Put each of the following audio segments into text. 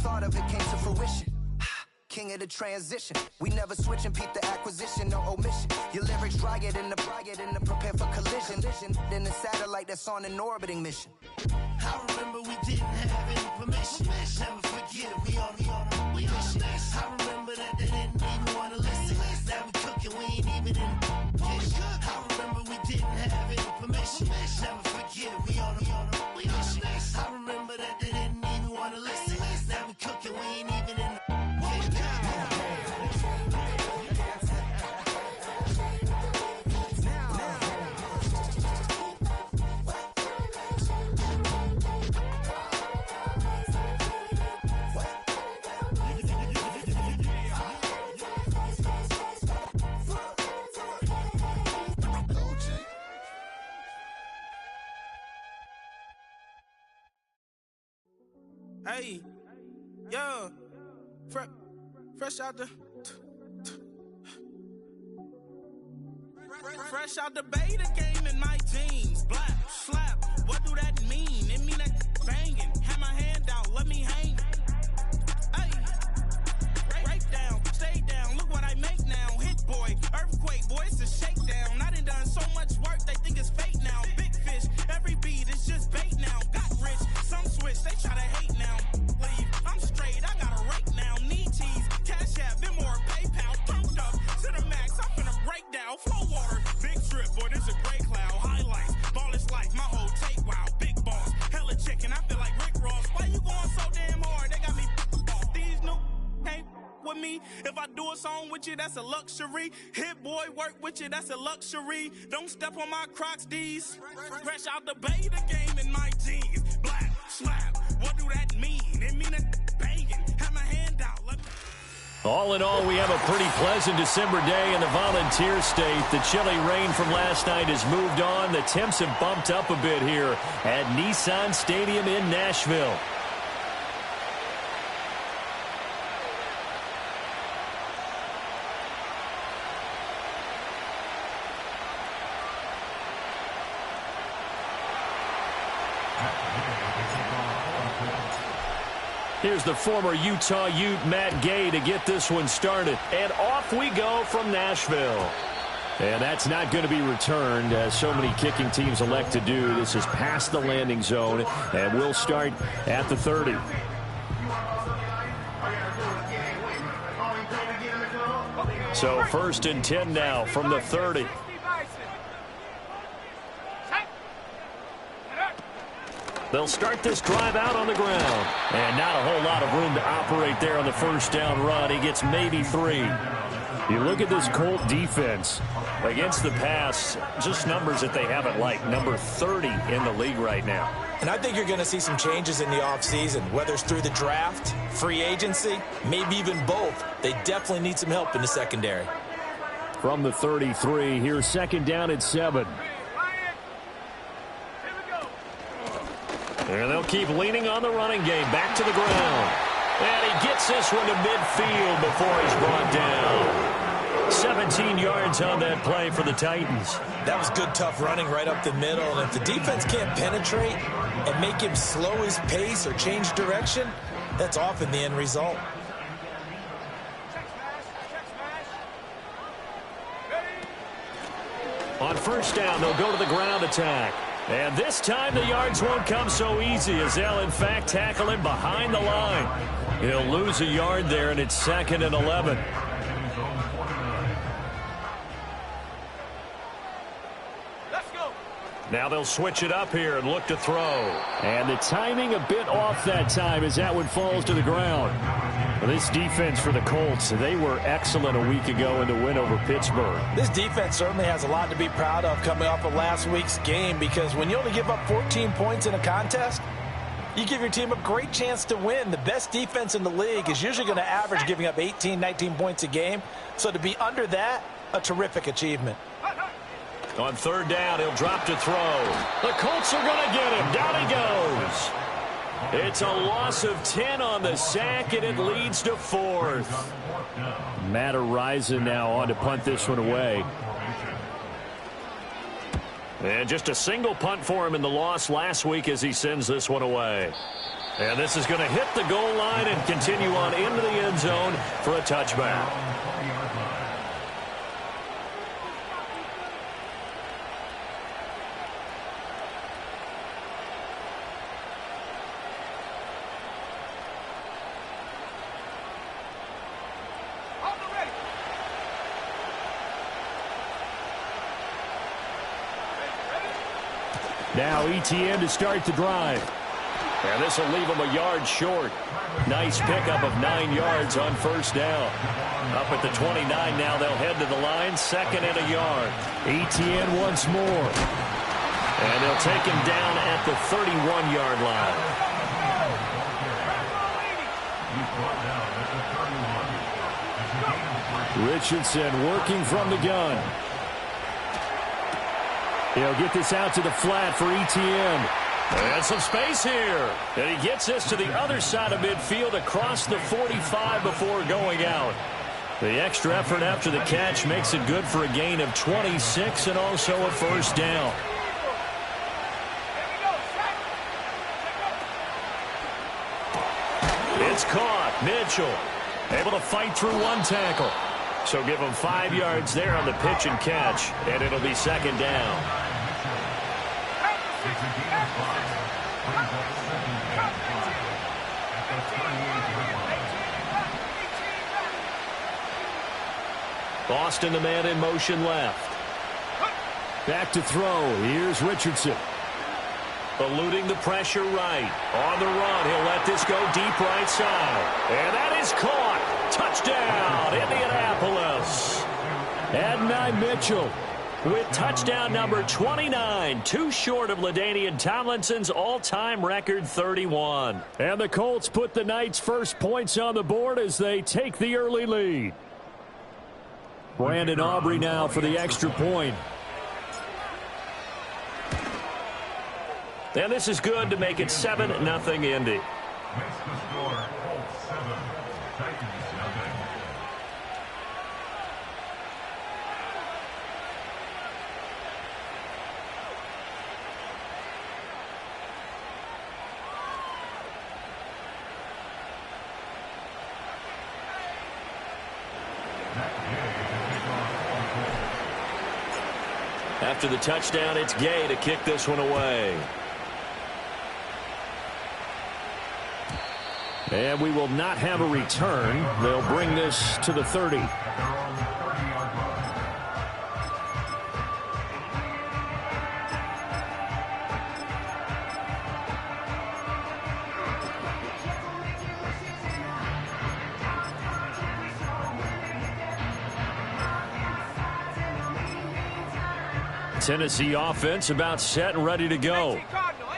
thought of it came to fruition. King of the transition. We never switch and peep the acquisition, no omission. Your lyrics dry it in the prepare for collision. Then the satellite that's on an orbiting mission. I remember we didn't have any permission. Never forget it, we on a mission. I remember that they didn't even want to listen. Now we cooking, we ain't even in the kitchen. I remember we didn't have any permission. Never forget it, we on a mission. I remember that they didn't even want to listen. Now we cooking, we ain't even in the Hey, yo, fresh out the beta game in my jeans. Black, slap, what do that mean? It mean that banging. Have my hand out, let me hang. Hey, break down, stay down, look what I make now. Hit boy, earthquake, boy, it's a shakedown. I done so much work, they think it's fake now. Big fish, every beat is just bait now. Got rich, some switch, they try to hate now. Leave, I'm straight, I got a rake now. Need cheese, cash app, Venmo or PayPal. Pumped up to the max, I'm finna break down. Flow water, big trip, boy, this a gray cloud. Highlights, ball is life, my whole take, wow. Big boss, hella chicken, I feel like Rick Ross. Why you going so damn hard? They got me off. These new ain't with me. If I do a song with you, that's a luxury. Hit boy, work with you, that's a luxury. Don't step on my Crocs, D's. Fresh out the beta game in my jeans. Black, slap, what do that mean? It mean that banging, have my hand out. All in all, we have a pretty pleasant December day in the Volunteer State. The chilly rain from last night has moved on. The temps have bumped up a bit here at Nissan Stadium in Nashville. Here's the former Utah Ute, Matt Gay, to get this one started. And off we go from Nashville. And that's not going to be returned, as so many kicking teams elect to do. This is past the landing zone, and we'll start at the 30. So 1st and 10 now from the 30. They'll start this drive out on the ground. And not a whole lot of room to operate there on the first down run. He gets maybe 3. You look at this Colt defense against the pass, just numbers that they haven't liked. Number 30 in the league right now. And I think you're going to see some changes in the offseason, whether it's through the draft, free agency, maybe even both. They definitely need some help in the secondary. From the 33, here's 2nd down at 7. And they'll keep leaning on the running game. Back to the ground. And he gets this one to midfield before he's brought down. 17 yards on that play for the Titans. That was good, tough running right up the middle. And if the defense can't penetrate and make him slow his pace or change direction, that's often the end result. On first down, they'll go to the ground attack. And this time the yards won't come so easy, as they'll in fact tackle him behind the line. He'll lose a yard there, and it's 2nd and 11. Now they'll switch it up here and look to throw. And the timing a bit off that time as that one falls to the ground. Well, this defense for the Colts, they were excellent a week ago in the win over Pittsburgh. This defense certainly has a lot to be proud of coming off of last week's game, because when you only give up 14 points in a contest, you give your team a great chance to win. The best defense in the league is usually going to average giving up 18, 19 points a game. So to be under that, a terrific achievement. On 3rd down, he'll drop to throw. The Colts are going to get him. Down he goes. It's a loss of 10 on the sack, and it leads to 4th. Matt Araiza now on to punt this one away. And just a single punt for him in the loss last week as he sends this one away. And this is going to hit the goal line and continue on into the end zone for a touchback. Now Etienne to start the drive. And this will leave him a yard short. Nice pickup of 9 yards on first down. Up at the 29 now, they'll head to the line. 2nd and a yard. Etienne once more. And they'll take him down at the 31-yard line. Richardson working from the gun. He'll get this out to the flat for Etienne. And some space here. And he gets this to the other side of midfield across the 45 before going out. The extra effort after the catch makes it good for a gain of 26 and also a first down. It's caught. Mitchell able to fight through one tackle. So give him 5 yards there on the pitch and catch, and it'll be 2nd down. Boston, the man in motion left. Back to throw. Here's Richardson. Eluding the pressure right. On the run. He'll let this go deep right side. And that is caught. Touchdown, Indianapolis. Adonai Mitchell with touchdown number 29. Too short of LaDainian Tomlinson's all-time record 31. And the Colts put the Knights' first points on the board as they take the early lead. Brandon Aubrey now for the extra point. And this is good to make it 7-0 Indy. After the touchdown, it's Gay to kick this one away. And we will not have a return. They'll bring this to the 30. Tennessee offense about set and ready to go.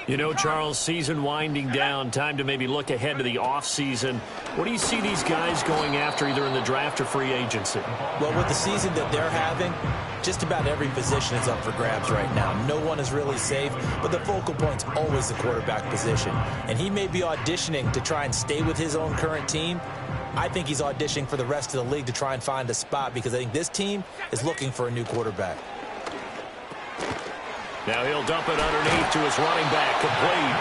You know, Charles, season winding down, time to maybe look ahead to the offseason. What do you see these guys going after either in the draft or free agency? Well, with the season that they're having, just about every position is up for grabs right now. No one is really safe, but the focal point's always the quarterback position. And he may be auditioning to try and stay with his own current team. I think he's auditioning for the rest of the league to try and find a spot because I think this team is looking for a new quarterback. Now he'll dump it underneath to his running back, complete.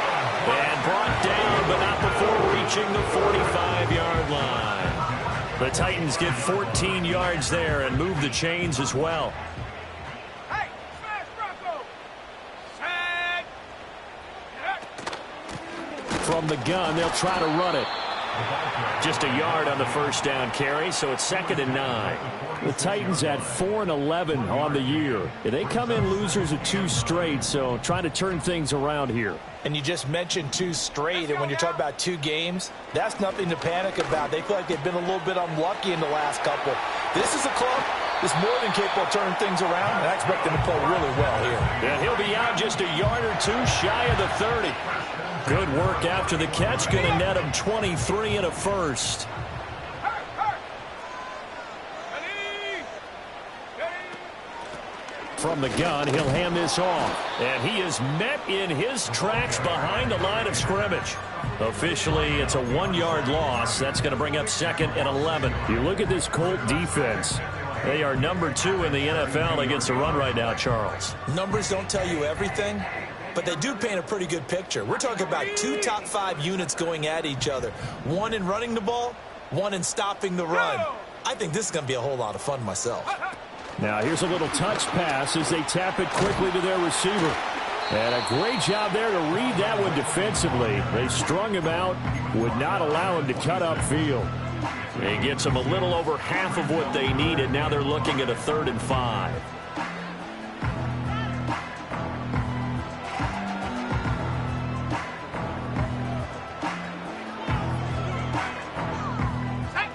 And brought down, but not before reaching the 45-yard line. The Titans get 14 yards there and move the chains as well. Hey, smash Bronco! Sag! From the gun, they'll try to run it. Just a yard on the first down carry, so it's 2nd and 9. The Titans at 4-11 on the year. They come in losers of 2 straight, so trying to turn things around here. And you just mentioned 2 straight, and when you're talking about 2 games, that's nothing to panic about. They feel like they've been a little bit unlucky in the last couple. This is a club that's more than capable of turning things around, and I expect them to play really well here. And he'll be out just a yard or 2 shy of the 30. Good work after the catch, going to net him 23 and a first. From the gun, he'll hand this off. And he is met in his tracks behind the line of scrimmage. Officially, it's a 1-yard loss. That's going to bring up 2nd and 11. You look at this Colt defense. They are number 2 in the NFL against the run right now, Charles. Numbers don't tell you everything, but they do paint a pretty good picture. We're talking about 2 top 5 units going at each other. One in running the ball, one in stopping the run. I think this is going to be a whole lot of fun myself. Now here's a little touch pass as they tap it quickly to their receiver. And a great job there to read that one defensively. They strung him out, would not allow him to cut upfield. He gets them a little over half of what they needed. Now they're looking at a 3rd and 5.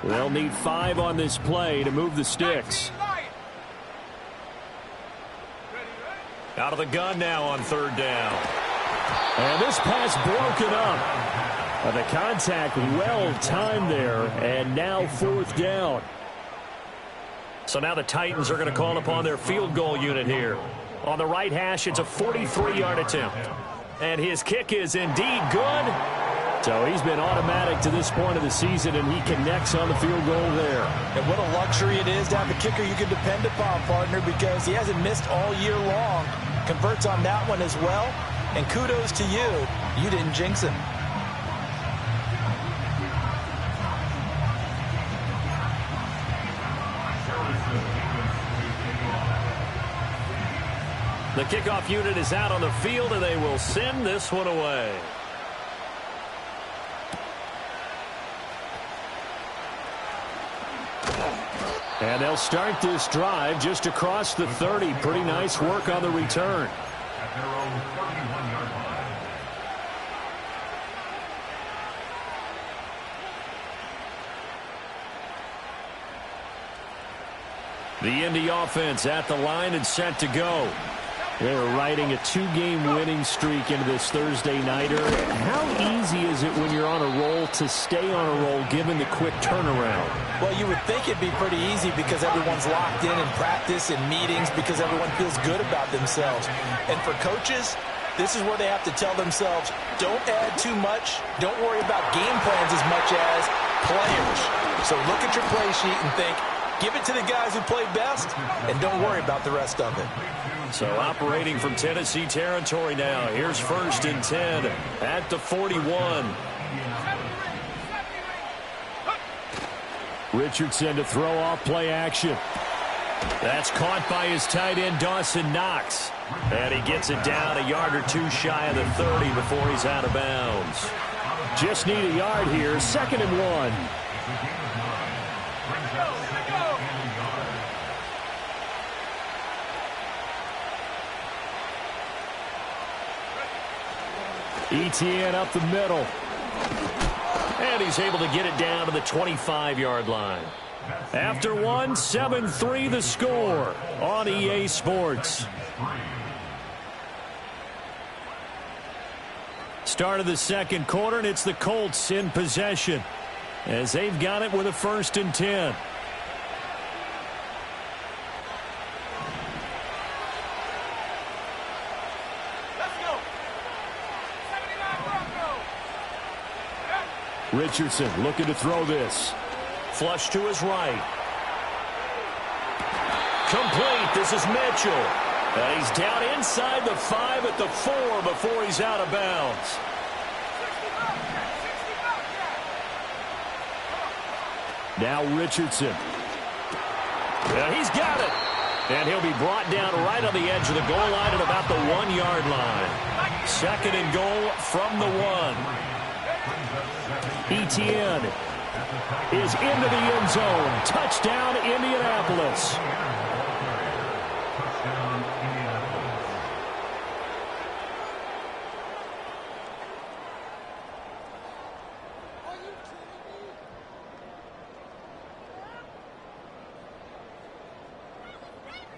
They'll need 5 on this play to move the sticks. Out of the gun now on 3rd down. And this pass broken up. The contact well timed there, and now 4th down. So now the Titans are going to call upon their field goal unit here. On the right hash, it's a 43-yard attempt. And his kick is indeed good. So he's been automatic to this point of the season, and he connects on the field goal there. And what a luxury it is to have a kicker you can depend upon, partner, because he hasn't missed all year long. Converts on that one as well. And kudos to you. You didn't jinx him. The kickoff unit is out on the field, and they will send this one away. And they'll start this drive just across the 30. Pretty nice work on the return. The Indy offense at the line and set to go. They're riding a 2-game winning streak into this Thursday nighter. How easy is it when you're on a roll to stay on a roll given the quick turnaround? Well, you would think it'd be pretty easy because everyone's locked in practice and meetings because everyone feels good about themselves. And for coaches, this is where they have to tell themselves, don't add too much. Don't worry about game plans as much as players. So look at your play sheet and think, give it to the guys who play best, and don't worry about the rest of it. So operating from Tennessee territory now. Here's 1st and 10 at the 41. Richardson to throw off play action. That's caught by his tight end, Dawson Knox. And he gets it down a yard or 2 shy of the 30 before he's out of bounds. Just need a yard here. 2nd and 1. Etienne up the middle. And he's able to get it down to the 25-yard line. After 1, 7-3 the score on EA Sports. Start of the 2nd quarter, and it's the Colts in possession as they've got it with a 1st and 10. Richardson looking to throw this. Flush to his right. Complete. This is Mitchell. And he's down inside the 5 at the 4 before he's out of bounds. Now Richardson. And he's got it. And he'll be brought down right on the edge of the goal line at about the 1-yard line. 2nd and goal from the 1. Etienne is into the end zone. Touchdown, Indianapolis.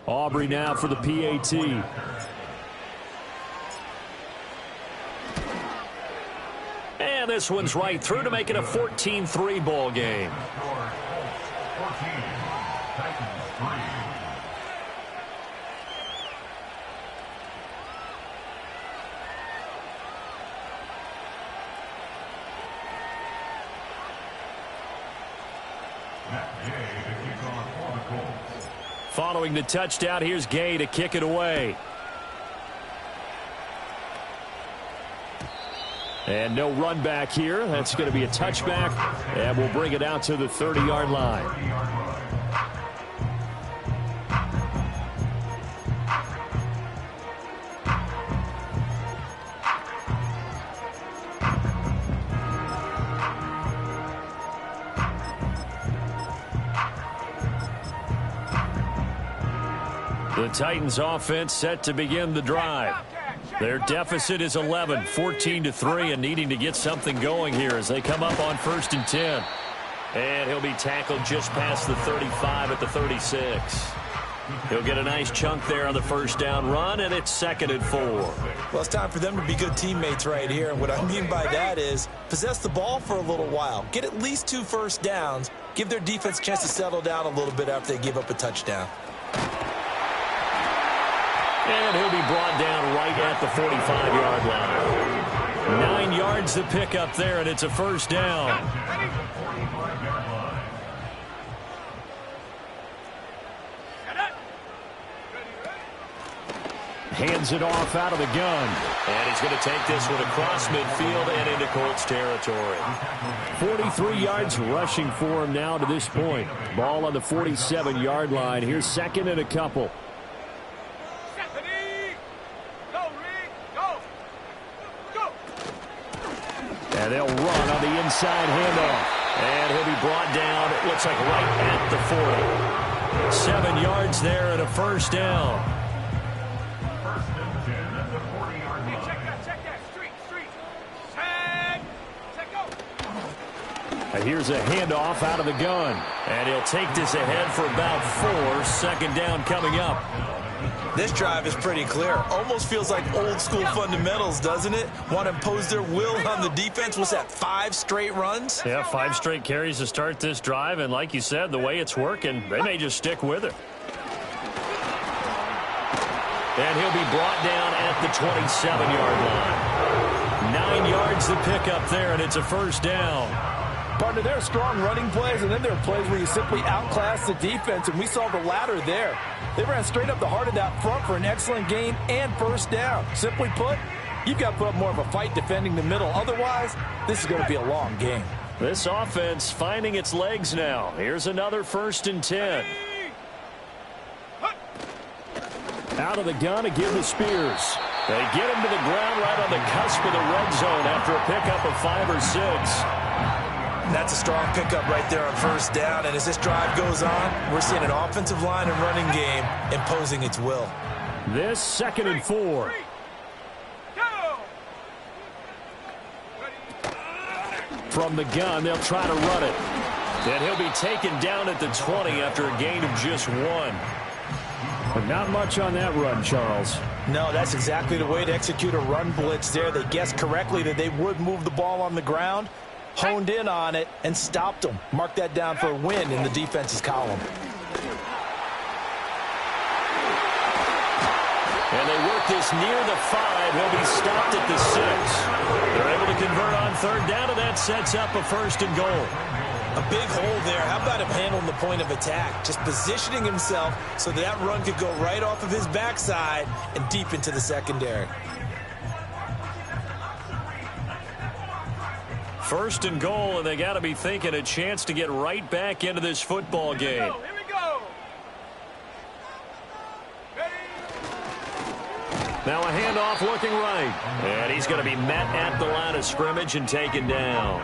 Aubrey now for the PAT. And this one's right through to make it a 14-3 ball game. Following the touchdown, here's Gay to kick it away. And no run back here. That's going to be a touchback, and we'll bring it out to the 30-yard line. The Titans offense set to begin the drive. Their deficit is 11, 14-3, and needing to get something going here as they come up on 1st and 10. And he'll be tackled just past the 35 at the 36. He'll get a nice chunk there on the first down run, and it's 2nd and 4. Well, it's time for them to be good teammates right here. And what I mean by that is possess the ball for a little while. Get at least 2 first downs. Give their defense a chance to settle down a little bit after they give up a touchdown. And he'll be brought down right at the 45-yard line. 9 yards to pick up there, and it's a first down. Hands it off out of the gun. And he's going to take this one across midfield and into Colts territory. 43 yards rushing for him now to this point. Ball on the 47-yard line. Here's 2nd and a couple. And they'll run on the inside handoff. And he'll be brought down, it looks like right at the 40. 7 yards there and a first down. And here's a handoff out of the gun. And he'll take this ahead for about 4. 2nd down coming up. This drive is pretty clear. Almost feels like old school fundamentals, doesn't it? Want to impose their will on the defense. What's that, 5 straight runs? Yeah, 5 straight carries to start this drive. And like you said, the way it's working, they may just stick with it. And he'll be brought down at the 27-yard line. 9 yards to pick up there, and it's a first down. Partner, there are strong running plays, and then there are plays where you simply outclass the defense, and we saw the latter there. They ran straight up the heart of that front for an excellent gain and first down. Simply put, you've got to put up more of a fight defending the middle. Otherwise, this is going to be a long game. This offense finding its legs now. Here's another 1st and 10. Out of the gun to give to Spears. They get him to the ground right on the cusp of the red zone after a pickup of 5 or 6. That's a strong pickup right there on first down. And as this drive goes on, we're seeing an offensive line and running game imposing its will. This 2nd and 4. From the gun, they'll try to run it. And he'll be taken down at the 20 after a gain of just 1. But not much on that run, Charles. No, that's exactly the way to execute a run blitz there. They guessed correctly that they would move the ball on the ground, honed in on it, and stopped them. Mark that down for a win in the defense's column. And they work this near the 5. He'll be stopped at the 6. They're able to convert on 3rd down, and that sets up a 1st and goal. A big hole there. How about him handling the point of attack? Just positioning himself so that run could go right off of his backside and deep into the secondary. 1st and goal, and they got to be thinking a chance to get right back into this football game. Here we go. Now a handoff looking right. And he's going to be met at the line of scrimmage and taken down.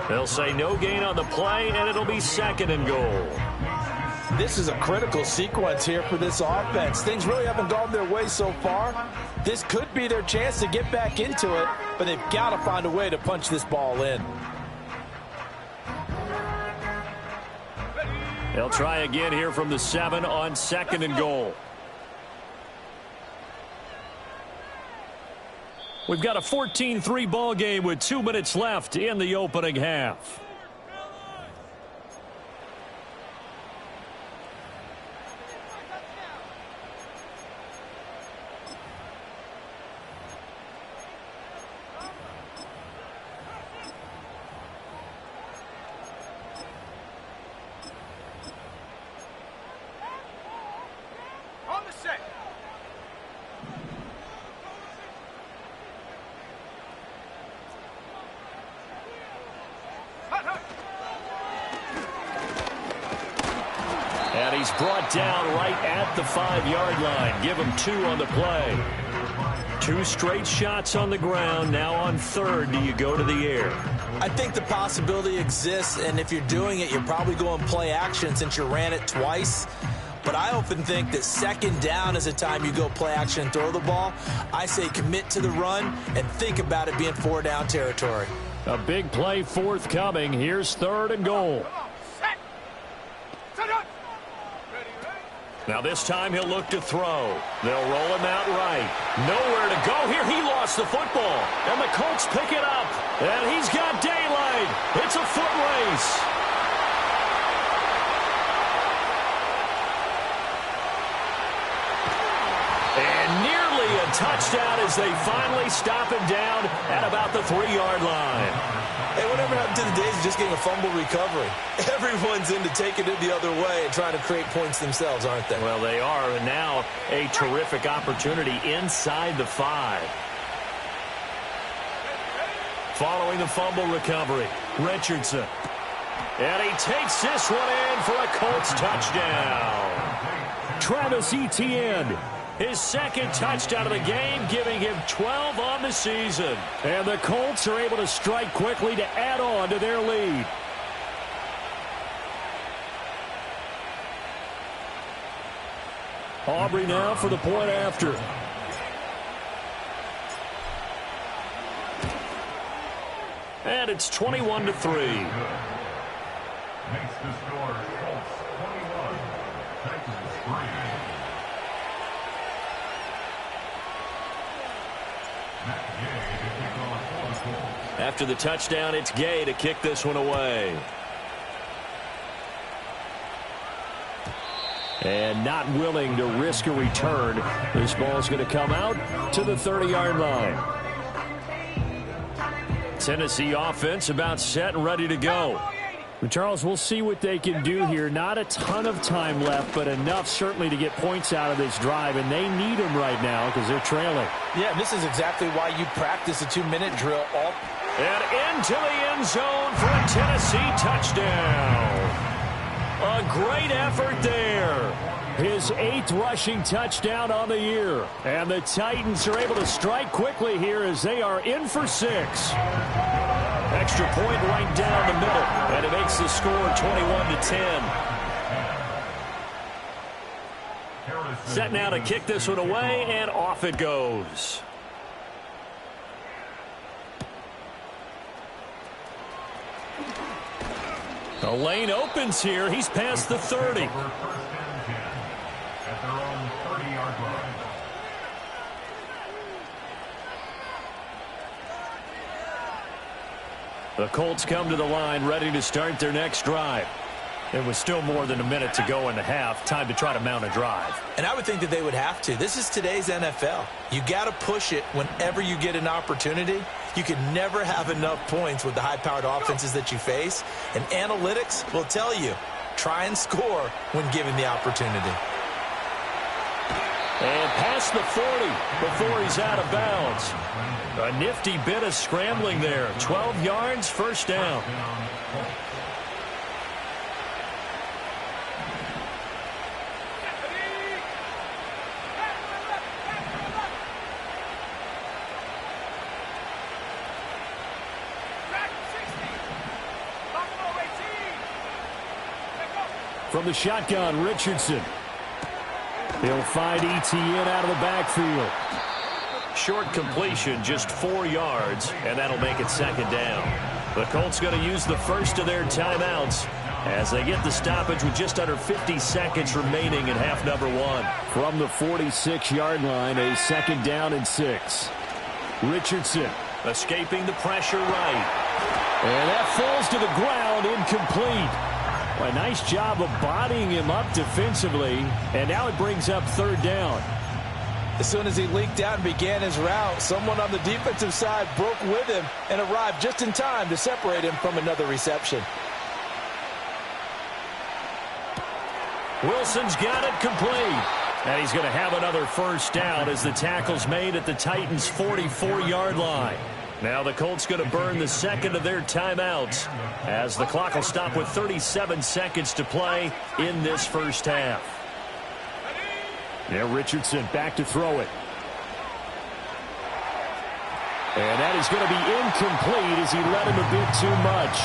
They'll say no gain on the play, and it'll be 2nd and goal. This is a critical sequence here for this offense. Things really haven't gone their way so far. This could be their chance to get back into it, but they've got to find a way to punch this ball in. They'll try again here from the 7 on 2nd and goal. We've got a 14-3 ball game with 2 minutes left in the opening half. On the set. And he's brought down right at the 5-yard line. Give him 2 on the play. 2 straight shots on the ground. Now on 3rd, do you go to the air? I think the possibility exists, and if you're doing it, you're probably going play action since you ran it twice. But I often think that 2nd down is a time you go play action and throw the ball. I say commit to the run and think about it being 4-down territory. A big play forthcoming. Here's 3rd and goal. Now this time he'll look to throw. They'll roll him out right. Nowhere to go here. He lost the football. And the Colts pick it up. And he's got daylight. It's a foot race. And nearly a touchdown as they finally stop him down at about the 3-yard line. Hey, whatever happened to the days of just getting a fumble recovery? Everyone's into taking it the other way and trying to create points themselves, aren't they? Well, they are, and now a terrific opportunity inside the 5. Following the fumble recovery, Richardson. And he takes this one in for a Colts touchdown. Travis Etienne. His 2nd touchdown of the game, giving him 12 on the season. And the Colts are able to strike quickly to add on to their lead. Aubrey now for the point after. And it's 21-3. Makes the score Colts 21, Titans 3. After the touchdown, it's Gay to kick this one away. And not willing to risk a return. This ball's going to come out to the 30-yard line. Tennessee offense about set and ready to go. Charles, we'll see what they can do here. Not a ton of time left, but enough certainly to get points out of this drive, and they need them right now because they're trailing. Yeah, this is exactly why you practice a 2-minute drill. And into the end zone for a Tennessee touchdown. A great effort there. His 8th rushing touchdown on the year. And the Titans are able to strike quickly here as they are in for 6. Extra point right down the middle, and it makes the score 21-10. Set now to kick this one away, and off it goes. The lane opens here. He's past the 30. At their own 30-yard line. The Colts come to the line ready to start their next drive. It was still more than a minute to go in the half. Time to try to mount a drive. And I would think that they would have to. This is today's NFL. You got to push it whenever you get an opportunity. You can never have enough points with the high-powered offenses that you face. And analytics will tell you, try and score when given the opportunity. And past the 40 before he's out of bounds. A nifty bit of scrambling there. 12 yards, first down. From the shotgun, Richardson. He'll find Etienne out of the backfield. Short completion, just 4 yards, and that'll make it second down. The Colts going to use the first of their timeouts as they get the stoppage with just under 50 seconds remaining in half number 1. From the 46-yard line, a second down and 6. Richardson escaping the pressure right. And that falls to the ground, incomplete. A nice job of bodying him up defensively, and now it brings up third down. As soon as he leaked out and began his route, someone on the defensive side broke with him and arrived just in time to separate him from another reception. Wilson's got it complete. And he's going to have another first down as the tackle's made at the Titans' 44-yard line. Now the Colts going to burn the second of their timeouts as the clock will stop with 37 seconds to play in this first half. Now Richardson back to throw it. And that is going to be incomplete as he led him a bit too much.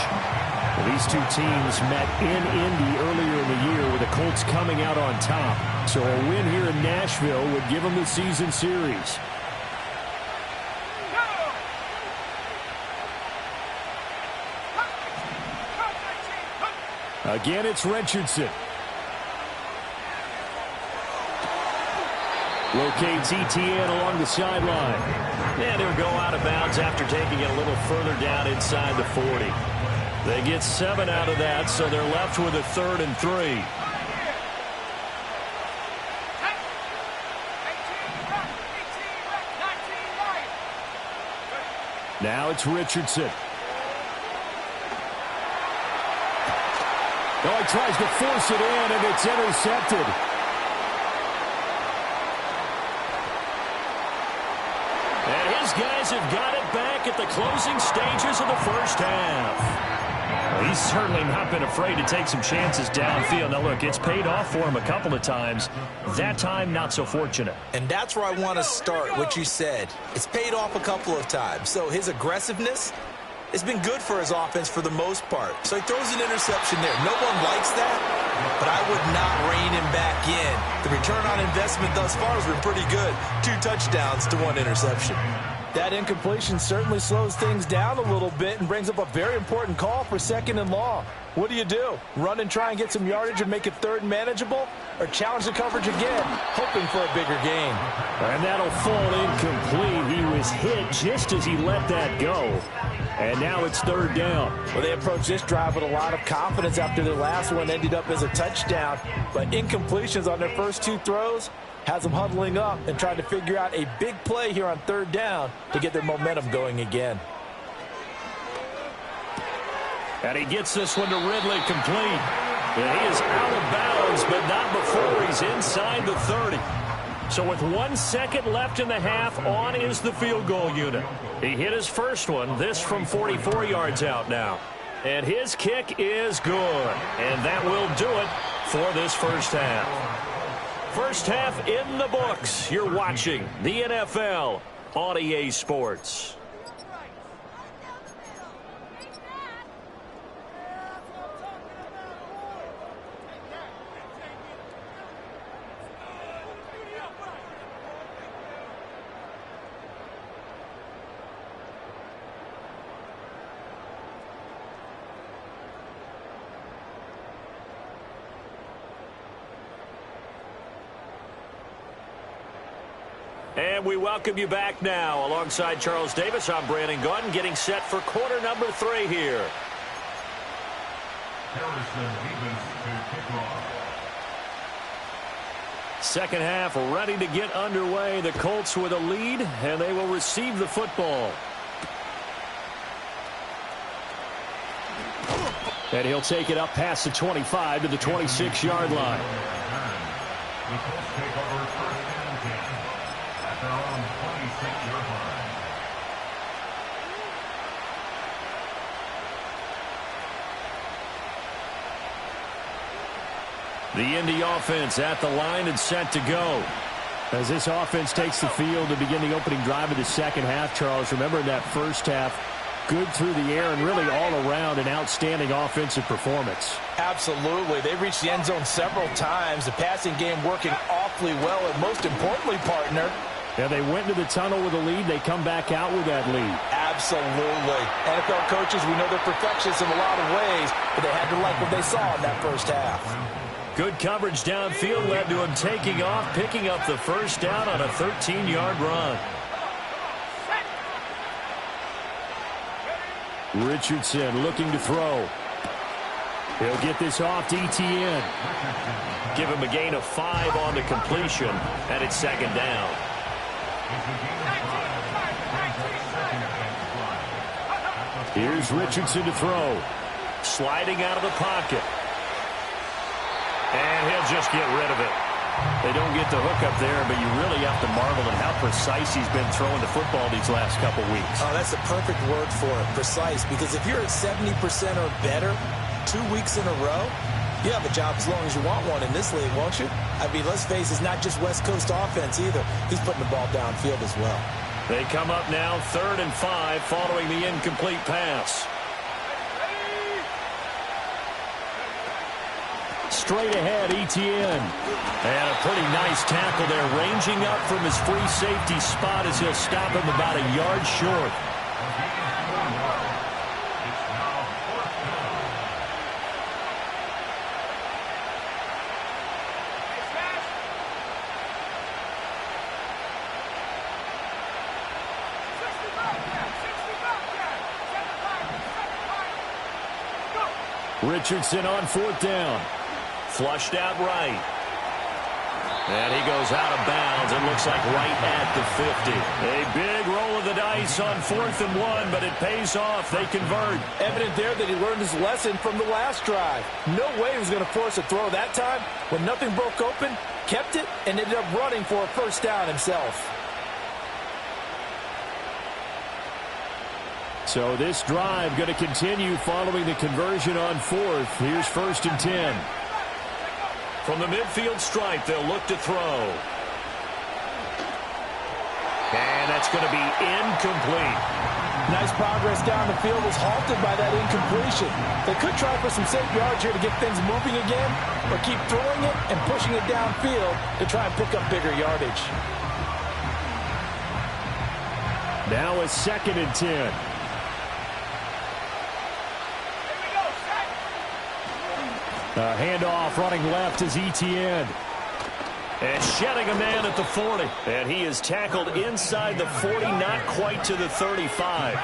Well, these two teams met in Indy earlier in the year with the Colts coming out on top. So a win here in Nashville would give them the season series. Again, it's Richardson. Locates Etienne along the sideline. And he'll go out of bounds after taking it a little further down inside the 40. They get 7 out of that, so they're left with a 3rd and 3. Now it's Richardson. Oh, he tries to force it in, and it's intercepted. And his guys have got it back at the closing stages of the first half. Well, he's certainly not been afraid to take some chances downfield. Now, look, it's paid off for him a couple of times. That time, not so fortunate. And that's where I want to start, what you said. It's paid off a couple of times. So his aggressiveness has been good for his offense for the most part. So he throws an interception there. No one likes that, but I would not rein him back in. The return on investment thus far has been pretty good. 2 touchdowns to 1 interception. That incompletion certainly slows things down a little bit and brings up a very important call for 2nd and long. What do you do? Run and try and get some yardage and make it 3rd and manageable? Or challenge the coverage again, hoping for a bigger gain? And that'll fall incomplete. He was hit just as he let that go. And now it's 3rd down. Well, they approached this drive with a lot of confidence after their last one ended up as a touchdown. But incompletions on their first 2 throws has them huddling up and trying to figure out a big play here on 3rd down to get their momentum going again. And he gets this one to Ridley complete. And he is out of bounds, but not before he's inside the 30. So with 1 second left in the half, on is the field goal unit. He hit his first one, this from 44 yards out now. And his kick is good. And that will do it for this first half. First half in the books. You're watching the NFL on EA Sports. And we welcome you back now. Alongside Charles Davis, I'm Brandon Gaudin, getting set for quarter number 3 here. Harrison Evans to kick off. Second half ready to get underway. The Colts with a lead, and they will receive the football. And he'll take it up past the 25 to the 26-yard line. The Colts take over 1st and 10 at their own 26-yard line. The Indy offense at the line and set to go. As this offense takes the field to begin the opening drive of the second half, Charles, remember in that first half, good through the air and really all around an outstanding offensive performance. Absolutely. They reached the end zone several times. The passing game working awfully well, and most importantly, partner, yeah, they went into the tunnel with a lead. They come back out with that lead. Absolutely. NFL coaches, we know they're perfectionists in a lot of ways, but they had to like what they saw in that first half. Good coverage downfield led to him taking off, picking up the first down on a 13-yard run. Richardson looking to throw. He'll get this off to Etienne. Give him a gain of 5 on the completion, and it's second down. Here's Richardson to throw. Sliding out of the pocket. And he'll just get rid of it. They don't get the hook up there, but you really have to marvel at how precise he's been throwing the football these last couple weeks. Oh, that's the perfect word for it, precise. Because if you're at 70% or better 2 weeks in a row, you have a job as long as you want one in this league, won't you? I mean, let's face it, it's not just West Coast offense either. He's putting the ball downfield as well. They come up now 3rd and 5 following the incomplete pass. Straight ahead, Etienne. And a pretty nice tackle there, ranging up from his free safety spot as he'll stop him about a yard short. Richardson on 4th down. Flushed out right. And he goes out of bounds. It looks like right at the 50. A big roll of the dice on 4th and 1, but it pays off. They convert. Evident there that he learned his lesson from the last drive. No way he was going to force a throw that time. When nothing broke open, kept it, and ended up running for a 1st down himself. So this drive going to continue following the conversion on 4th. Here's 1st and 10. From the midfield stripe, they'll look to throw. And that's going to be incomplete. Nice progress down the field was halted by that incompletion. They could try for some safe yards here to get things moving again, or keep throwing it and pushing it downfield to try and pick up bigger yardage. Now a 2nd and 10. A handoff running left is Etienne. And shedding a man at the 40. And he is tackled inside the 40, not quite to the 35.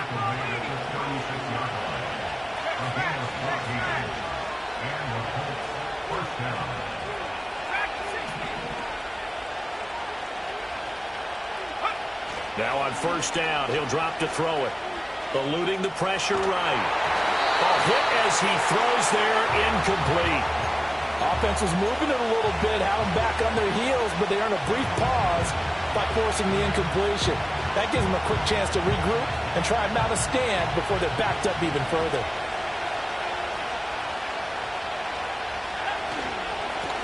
Now on 1st down, he'll drop to throw it. Eluding the pressure right. A hit as he throws there, incomplete. Offense was moving it a little bit, had them back on their heels, but they earn a brief pause by forcing the incompletion. That gives them a quick chance to regroup and try and mount a stand before they're backed up even further.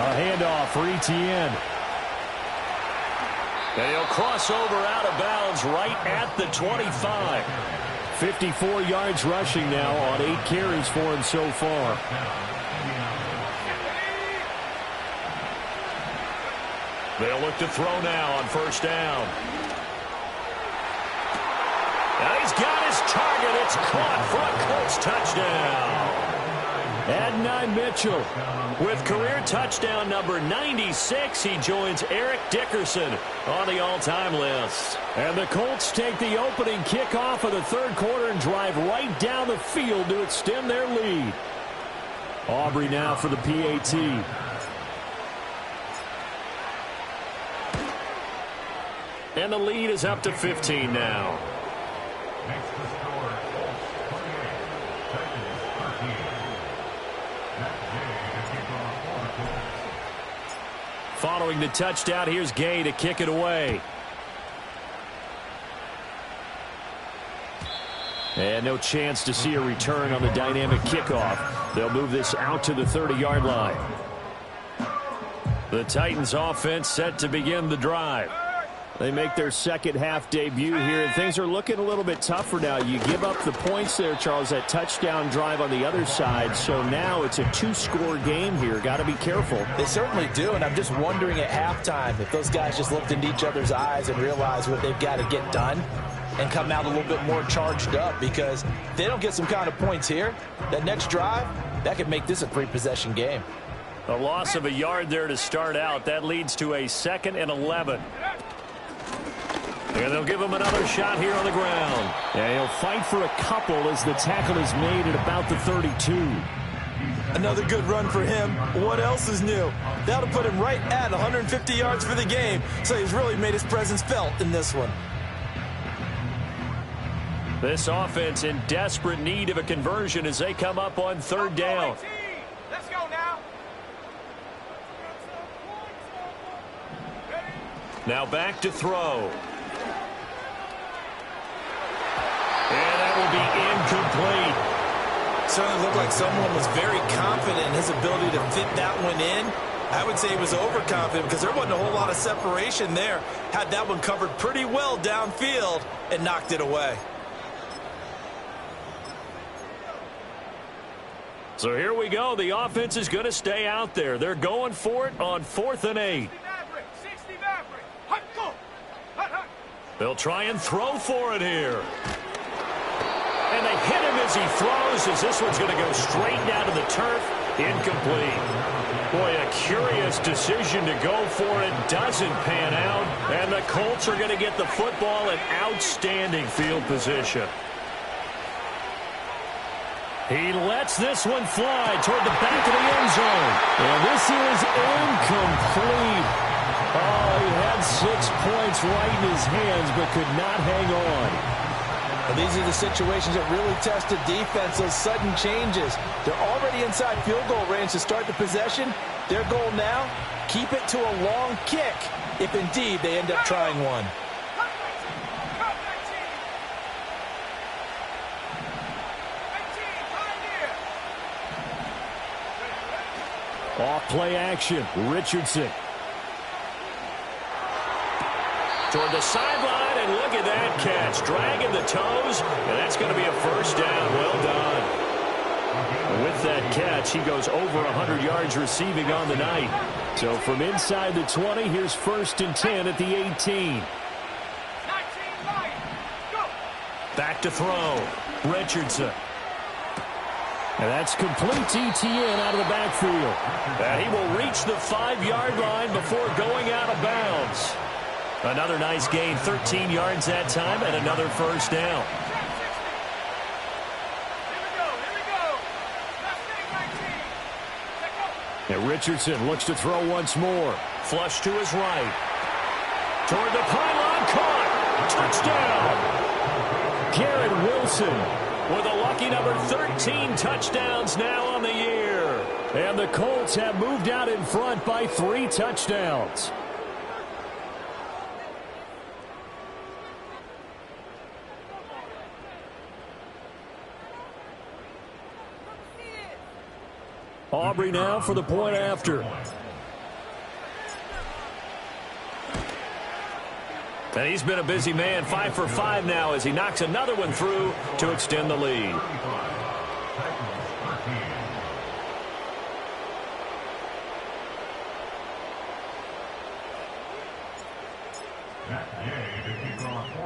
A handoff for Etienne. And he'll cross over out of bounds right at the 25. 54 yards rushing now on 8 carries for him so far. They'll look to throw now on 1st down. And he's got his target. It's caught for a Colts touchdown. Adonai Mitchell with career touchdown number 96. He joins Eric Dickerson on the all-time list. And the Colts take the opening kickoff of the 3rd quarter and drive right down the field to extend their lead. Aubrey now for the PAT. And the lead is up to 15 now. Makes the score 28, Titans 13. Matt Gay to kick off for the Colts. Following the touchdown, here's Gay to kick it away. And no chance to see a return on the dynamic kickoff. They'll move this out to the 30-yard line. The Titans offense set to begin the drive. They make their second half debut here, and things are looking a little bit tougher now. You give up the points there, Charles, that touchdown drive on the other side. So now it's a 2-score game here. Got to be careful. They certainly do, and I'm just wondering at halftime if those guys just looked into each other's eyes and realized what they've got to get done and come out a little bit more charged up, because if they don't get some kind of points here, that next drive, that could make this a 3-possession game. A loss of a yard there to start out. That leads to a 2nd and 11. And they'll give him another shot here on the ground. And he'll fight for a couple as the tackle is made at about the 32. Another good run for him. What else is new? That'll put him right at 150 yards for the game. So he's really made his presence felt in this one. This offense in desperate need of a conversion as they come up on 3rd down. Let's go now. Now back to throw. And that will be incomplete. Certainly looked like someone was very confident in his ability to fit that one in. I would say he was overconfident because there wasn't a whole lot of separation there. Had that one covered pretty well downfield and knocked it away. So here we go. The offense is going to stay out there. They're going for it on 4th and 8. They'll try and throw for it here. And they hit him as he throws, as this one's going to go straight down to the turf. Incomplete. Boy, a curious decision to go for it. Doesn't pan out. And the Colts are going to get the football in outstanding field position. He lets this one fly toward the back of the end zone. And this is incomplete. Oh, he had 6 points right in his hands, but could not hang on. And these are the situations that really test the defense, those sudden changes. They're already inside field goal range to start the possession. Their goal now, keep it to a long kick, if indeed they end up trying one. Off play action, Richardson. Toward the sideline, and look at that catch. Dragging the toes, and that's going to be a first down. Well done. With that catch, he goes over 100 yards receiving on the night. So from inside the 20, here's 1st and 10 at the 18. Back to throw. Richardson. And that's complete to Etienne out of the backfield. And he will reach the 5-yard line before going out of bounds. Another nice gain, 13 yards that time, and another first down. And Richardson looks to throw once more. Flush to his right. Toward the pylon, caught. Touchdown. Garrett Wilson with a lucky number 13 touchdowns now on the year. And the Colts have moved out in front by 3 touchdowns. Aubrey now for the point after. And he's been a busy man, 5 for 5 now as he knocks another one through to extend the lead.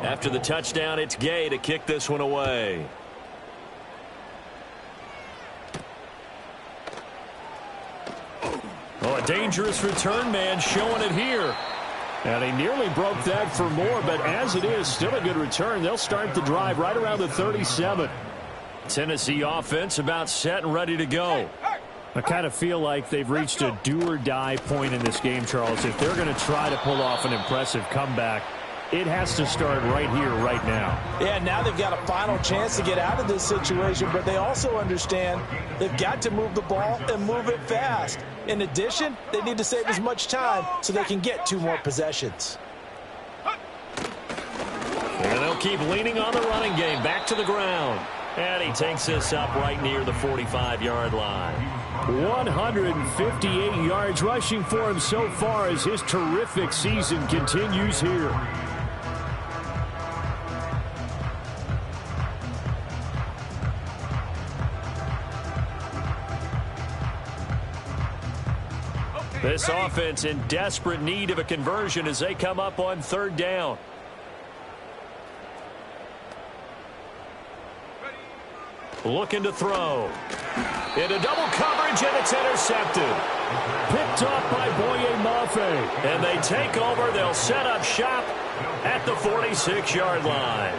After the touchdown, it's Gay to kick this one away. Oh, a dangerous return man showing it here. And he nearly broke that for more, but as it is, still a good return. They'll start the drive right around the 37. Tennessee offense about set and ready to go. I kind of feel like they've reached a do-or-die point in this game, Charles. If they're going to try to pull off an impressive comeback, it has to start right here, right now. Yeah, now they've got a final chance to get out of this situation, but they also understand they've got to move the ball and move it fast. In addition, they need to save as much time so they can get 2 more possessions. And they'll keep leaning on the running game. Back to the ground. And he takes this up right near the 45-yard line. 158 yards rushing for him so far as his terrific season continues here. This offense in desperate need of a conversion as they come up on 3rd down. Looking to throw. Into double coverage, and it's intercepted. Picked off by Boye Mafe. And they take over. They'll set up shop at the 46-yard line.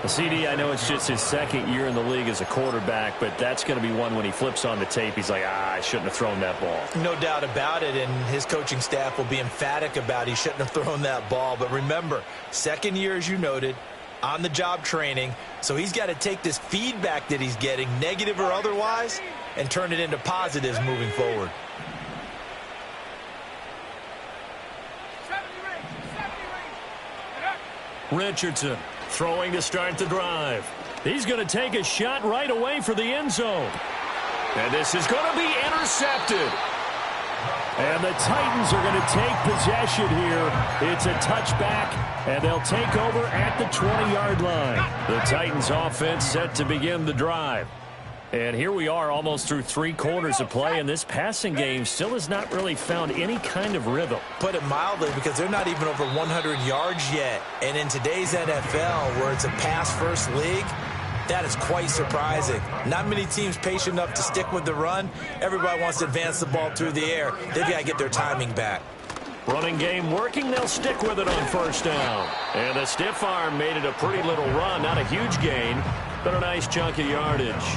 CD, I know it's just his 2nd year in the league as a quarterback, but that's going to be one when he flips on the tape, he's like, I shouldn't have thrown that ball. No doubt about it, and his coaching staff will be emphatic about he shouldn't have thrown that ball. But remember, 2nd year, as you noted, on-the-job training, so he's got to take this feedback that he's getting, negative or otherwise, and turn it into positives moving forward. Richardson throwing to start the drive. He's going to take a shot right away for the end zone. And this is going to be intercepted. And the Titans are going to take possession here. It's a touchback, and they'll take over at the 20-yard line. The Titans offense set to begin the drive. And here we are almost through 3 quarters of play, and this passing game still has not really found any kind of rhythm. Put it mildly, because they're not even over 100 yards yet. And in today's NFL, where it's a pass-first league, that is quite surprising. Not many teams patient enough to stick with the run. Everybody wants to advance the ball through the air. They've got to get their timing back. Running game working. They'll stick with it on first down. And the stiff arm made it a pretty little run. Not a huge gain, but a nice chunk of yardage.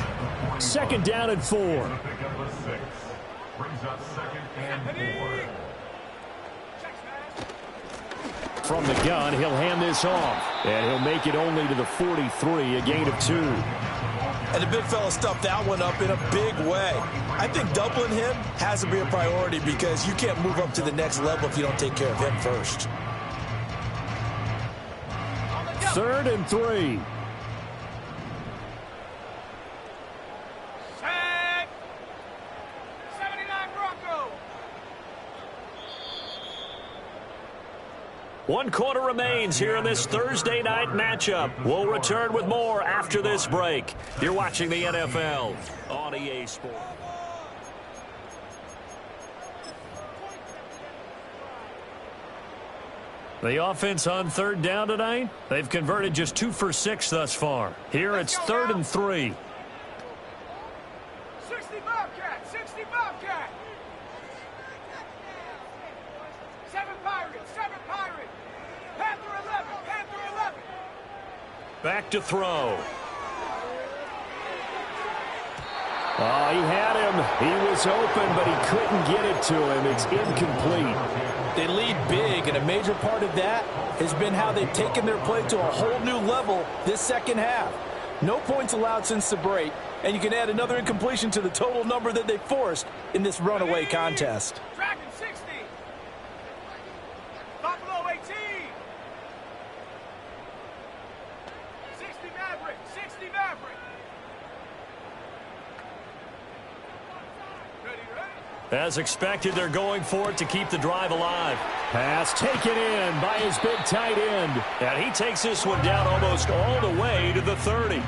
2nd down and 4. Brings up 2nd and 4. From the gun, he'll hand this off. And he'll make it only to the 43, a gain of 2. And the big fella stuffed that one up in a big way. I think doubling him has to be a priority, because you can't move up to the next level if you don't take care of him first. 3rd and 3. One quarter remains here in this Thursday night matchup. We'll return with more after this break. You're watching the NFL on EA Sports. The offense on 3rd down tonight, they've converted just 2 for 6 thus far. Here it's 3rd and 3. 60 Bobcat, 60 Bobcat. 7 Pirates, 7 Pirates. Panther 11, Panther 11. Back to throw. Oh, he had him. He was open, but he couldn't get it to him. It's incomplete. They lead big, and a major part of that has been how they've taken their play to a whole new level this second half. No points allowed since the break, and you can add another incompletion to the total number that they forced in this runaway contest. Dragon 60. Buffalo 18. 60 Maverick, 60 Maverick. Ready, ready? As expected, they're going for it to keep the drive alive. Pass taken in by his big tight end. And he takes this one down almost all the way to the 30.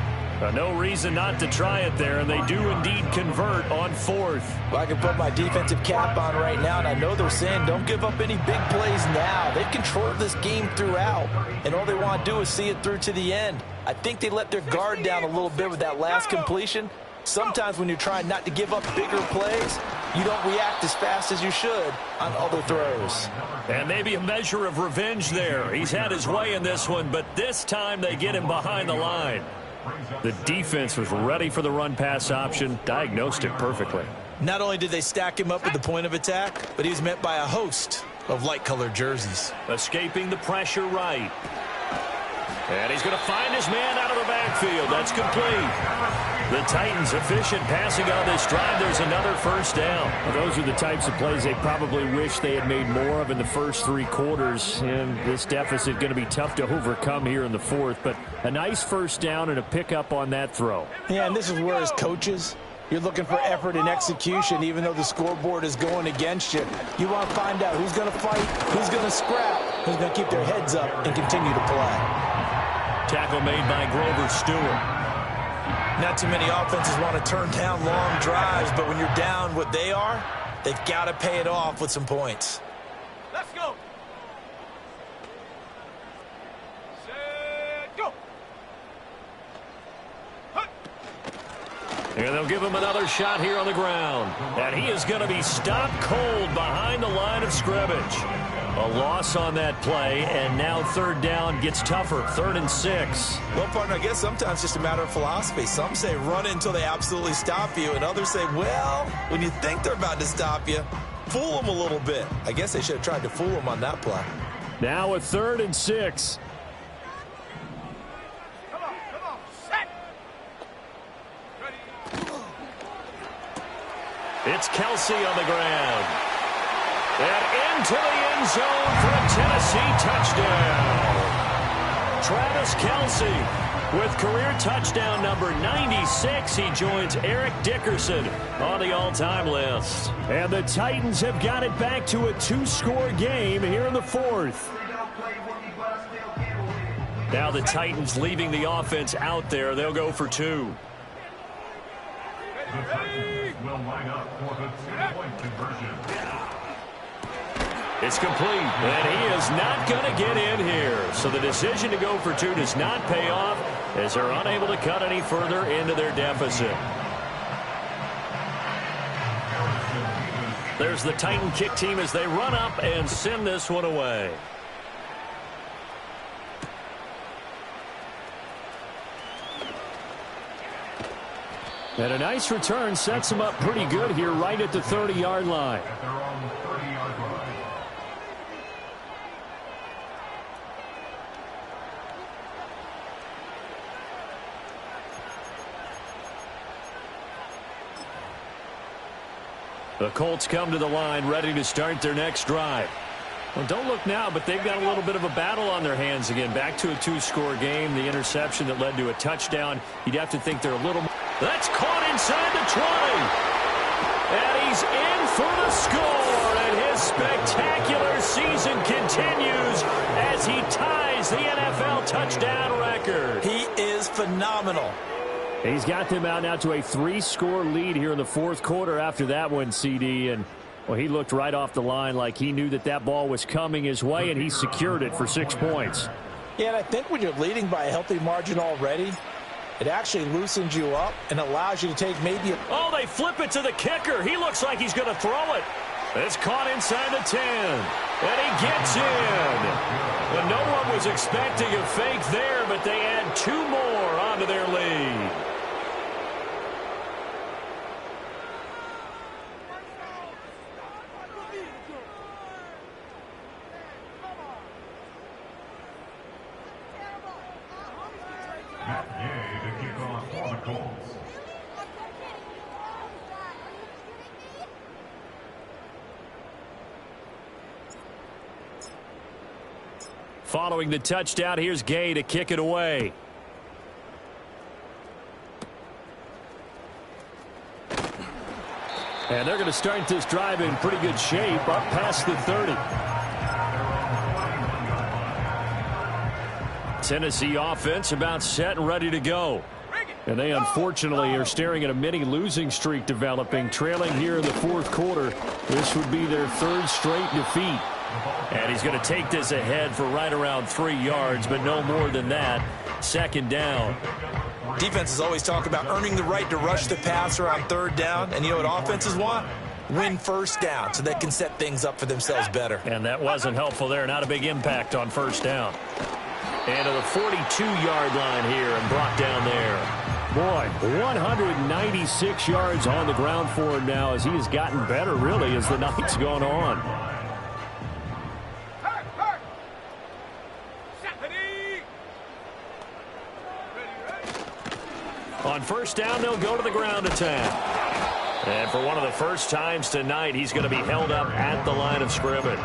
No reason not to try it there, and they do indeed convert on 4th. Well, I can put my defensive cap on right now, and I know they're saying don't give up any big plays now. They've controlled this game throughout, and all they want to do is see it through to the end. I think they let their guard down a little bit with that last completion. Sometimes when you're trying not to give up bigger plays, you don't react as fast as you should on other throws. And maybe a measure of revenge there. He's had his way in this one, but this time they get him behind the line. The defense was ready for the run-pass option, diagnosed it perfectly. Not only did they stack him up at the point of attack, but he was met by a host of light-colored jerseys. Escaping the pressure right. And he's going to find his man out of the backfield. That's complete. The Titans efficient passing on this drive. There's another first down. Well, those are the types of plays they probably wish they had made more of in the first 3 quarters. And this deficit going to be tough to overcome here in the 4th. But a nice first down and a pickup on that throw. Yeah, and this is where as coaches, you're looking for effort and execution, even though the scoreboard is going against you. You want to find out who's going to fight, who's going to scrap, who's going to keep their heads up and continue to play. Tackle made by Grover Stewart. Not too many offenses want to turn down long drives, but when you're down what they are, they've got to pay it off with some points. Let's go. Set, go. And they'll give him another shot here on the ground. And he is going to be stopped cold behind the line of scrimmage. A loss on that play, and now 3rd down gets tougher. 3rd and 6. Well, partner, I guess sometimes it's just a matter of philosophy. Some say run until they absolutely stop you, and others say, well, when you think they're about to stop you, fool them a little bit. I guess they should have tried to fool them on that play. Now a 3rd and 6. Come on, set. Ready. It's Kelsey on the ground. And into the end zone for a Tennessee touchdown. Travis Kelce. With career touchdown number 96, he joins Eric Dickerson on the all-time list. And the Titans have got it back to a 2-score game here in the fourth. Now the Titans leaving the offense out there. They'll go for 2. The Titans will line up for the 2-point conversion. It's complete, and he is not going to get in here. So the decision to go for 2 does not pay off as they're unable to cut any further into their deficit. There's the Titan kick team as they run up and send this one away. And a nice return sets them up pretty good here right at the 30-yard line. They're on the 30-yard line. The Colts come to the line ready to start their next drive. Well, don't look now, but they've got a little bit of a battle on their hands again. Back to a 2-score game. The interception that led to a touchdown. You'd have to think they're a little more. That's caught inside the 20. And he's in for the score. And his spectacular season continues as he ties the NFL touchdown record. He is phenomenal. He's got them out now to a 3-score lead here in the fourth quarter after that one, CD. And, well, he looked right off the line like he knew that that ball was coming his way, and he secured it for 6 points. Yeah, and I think when you're leading by a healthy margin already, it actually loosens you up and allows you to take maybe a... Oh, they flip it to the kicker. He looks like he's going to throw it. It's caught inside the 10. And he gets in. And no one was expecting a fake there, but they add 2 more onto their lead. Matt Gay to kick off for the Colts. Following the touchdown, here's Gay to kick it away. And they're going to start this drive in pretty good shape up past the 30. Tennessee offense about set and ready to go. And they unfortunately are staring at a mini losing streak developing, trailing here in the fourth quarter. This would be their 3rd straight defeat. And he's going to take this ahead for right around 3 yards, but no more than that. 2nd down. Defenses always talk about earning the right to rush the passer on 3rd down. And you know what offenses want? Win 1st down so they can set things up for themselves better. And that wasn't helpful there. Not a big impact on 1st down. And to the 42-yard line here and brought down there. Boy, 196 yards on the ground for him now as he has gotten better, really, as the night's gone on. On 1st down, they'll go to the ground attack. And for one of the first times tonight, he's going to be held up at the line of scrimmage.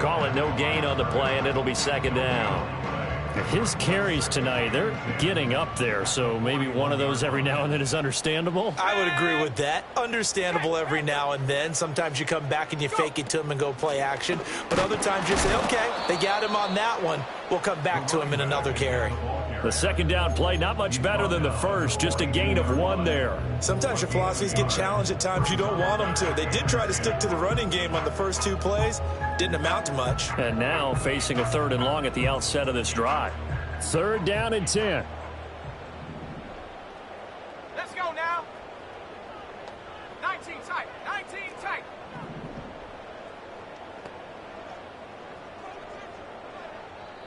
Call it no gain on the play, and it'll be 2nd down. His carries tonight, they're getting up there, so maybe one of those every now and then is understandable. I would agree with that. Understandable every now and then. Sometimes you come back and you fake it to him and go play action. But other times you say, okay, they got him on that one. We'll come back to him in another carry. The 2nd down play, not much better than the first, just a gain of 1 there. Sometimes your philosophies get challenged at times you don't want them to. They did try to stick to the running game on the first 2 plays. Didn't amount to much. And now facing a 3rd and long at the outset of this drive. 3rd down and 10. Let's go now. 19 tight. 19 tight.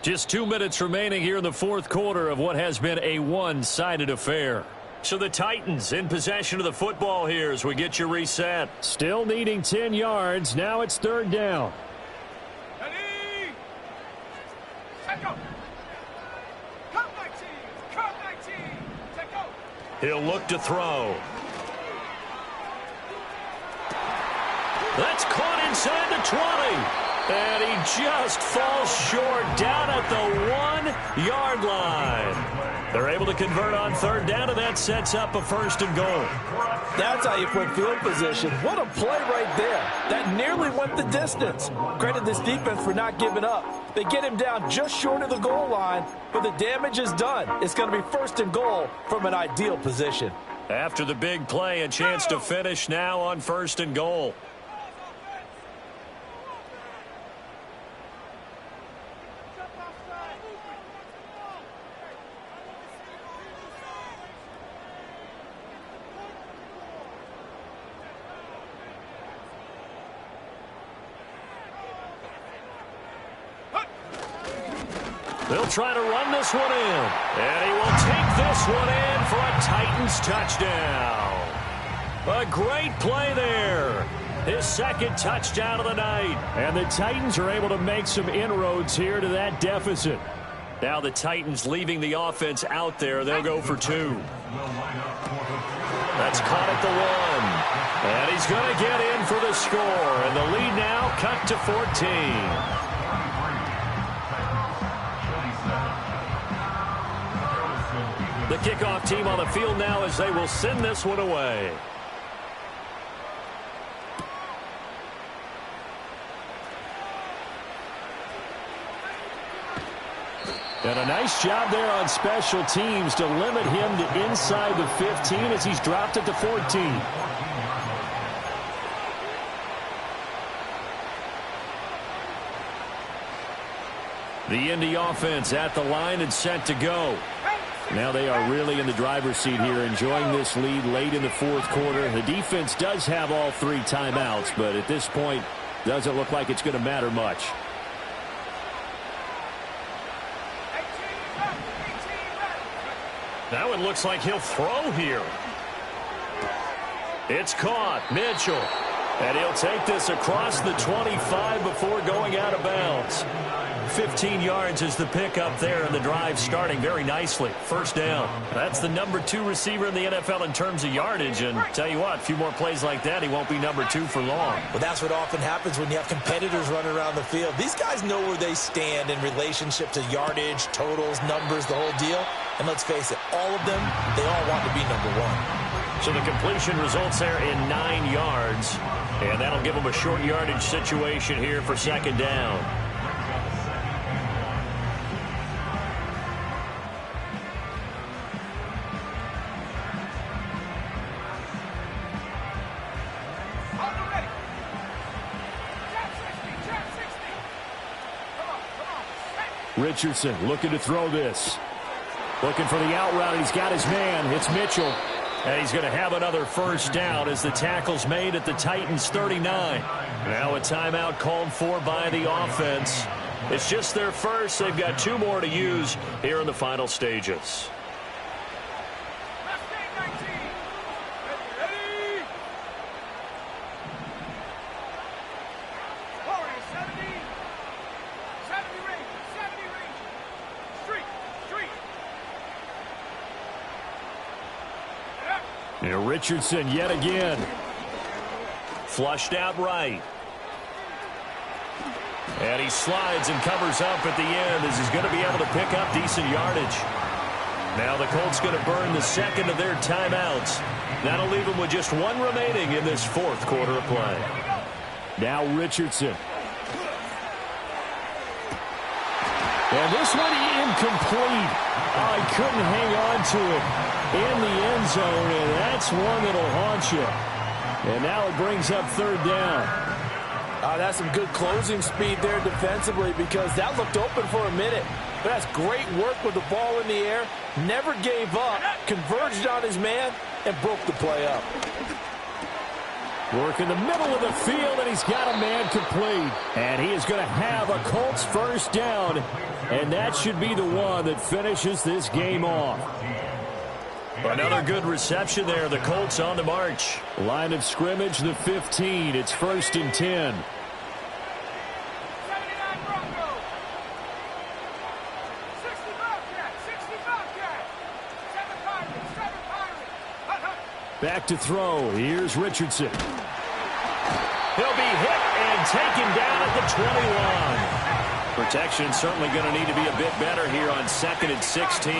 Just 2 minutes remaining here in the fourth quarter of what has been a one-sided affair. So the Titans in possession of the football here as we get you reset. Still needing 10 yards. Now it's 3rd down. Ready? Set go. Come 19. Come 19. Set go. He'll look to throw. That's caught inside the 20. And he just falls short down at the 1-yard line. They're able to convert on third down, and that sets up a first and goal. That's how you put field position. What a play right there. That nearly went the distance. Credit this defense for not giving up. They get him down just short of the goal line, but the damage is done. It's going to be first and goal from an ideal position. After the big play, a chance to finish now on first and goal. They'll try to run this one in. And he will take this one in for a Titans touchdown. A great play there. His second touchdown of the night. And the Titans are able to make some inroads here to that deficit. Now the Titans leaving the offense out there. They'll go for 2. That's caught at the 1. And he's going to get in for the score. And the lead now cut to 14. The kickoff team on the field now as they will send this one away. And a nice job there on special teams to limit him to inside the 15 as he's dropped it to 14. The Indy offense at the line and set to go. Now they are really in the driver's seat here, enjoying this lead late in the fourth quarter. The defense does have all 3 timeouts, but at this point, doesn't look like it's going to matter much. Now it looks like he'll throw here. It's caught. Mitchell. And he'll take this across the 25 before going out of bounds. 15 yards is the pickup there, and the drive starting very nicely. First down. That's the number 2 receiver in the NFL in terms of yardage, and tell you what, a few more plays like that, he won't be number 2 for long. Well, that's what often happens when you have competitors running around the field. These guys know where they stand in relationship to yardage, totals, numbers, the whole deal. And let's face it, all of them, they all want to be number 1. So the completion results there in 9 yards, and that'll give them a short yardage situation here for second down. Richardson looking to throw this. Looking for the out route. He's got his man. It's Mitchell. And he's going to have another first down as the tackle's made at the Titans 39. Now a timeout called for by the offense. It's just their first. They've got 2 more to use here in the final stages. And Richardson yet again. Flushed out right. And he slides and covers up at the end as he's going to be able to pick up decent yardage. Now the Colts going to burn the second of their timeouts. That'll leave them with just 1 remaining in this fourth quarter of play. Now Richardson. And this one incomplete. Oh, he couldn't hang on to it in the end zone, and that's one that'll haunt you. And now it brings up third down. That's some good closing speed there defensively because that looked open for a minute. But that's great work with the ball in the air. Never gave up, converged on his man, and broke the play up. Work in the middle of the field, and he's got a man complete. And he is going to have a Colts first down, and that should be the one that finishes this game off. Another good reception there. The Colts on the march. Line of scrimmage, the 15. It's 1st and 10. Back to throw. Here's Richardson. He'll be hit and taken down at the 21. Protection certainly going to need to be a bit better here on 2nd and 16.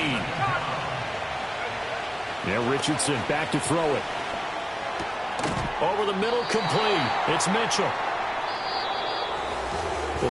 Now Richardson back to throw it. Over the middle, complete. It's Mitchell.